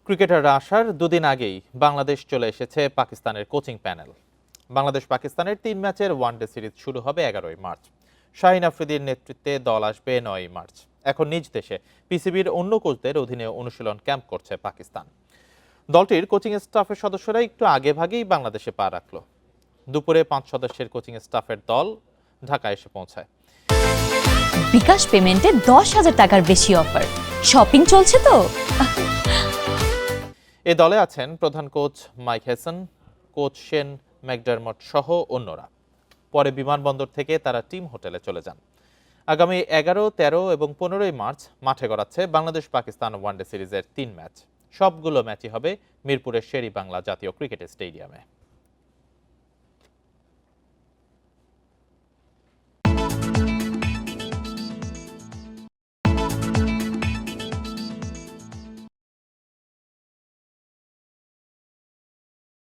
ক্রিকেটাররা আসার দুদিন আগেই বাংলাদেশ চলে এসেছে পাকিস্তানের কোচিং প্যানেল। বাংলাদেশ পাকিস্তানের ৩ ম্যাচের ওয়ানডে সিরিজ শুরু হবে ১১ই মার্চ। শাহিন আফ্রিদির নেতৃত্বে দল আসবে ৯ই মার্চ। এখন নিজ দেশে পিসিবির অন্য কোচদের অধীনে অনুশীলন ক্যাম্প করছে পাকিস্তান। দলটির কোচিং স্টাফের সদস্যরা একটু আগেভাগেই বাংলাদেশে পা রাখল। দুপুরে ৫ সদস্যের কোচিং স্টাফের দল ঢাকায় এসে পৌঁছায়। বিকাশ পেমেন্টে ১০,০০০ টাকার বেশি অফার। শপিং চলছে তো। এ দলে আছেন প্রধান coach mic Hesson, coach Shane McDermott সহ অন্যরা। পরে বিমানবন্দর থেকে তারা টিম হোটেলে চলে যান। আগামী ১১, ১৩ এবং ১৫ই মার্চ মাঠে গড়াচ্ছে বাংলাদেশ পাকিস্তান ওয়ানডে সিরিজের ৩ ম্যাচ। সবগুলো ম্যাচই হবে মিরপুরের শের-ই-বাংলা জাতীয় ক্রিকেট স্টেডিয়ামে।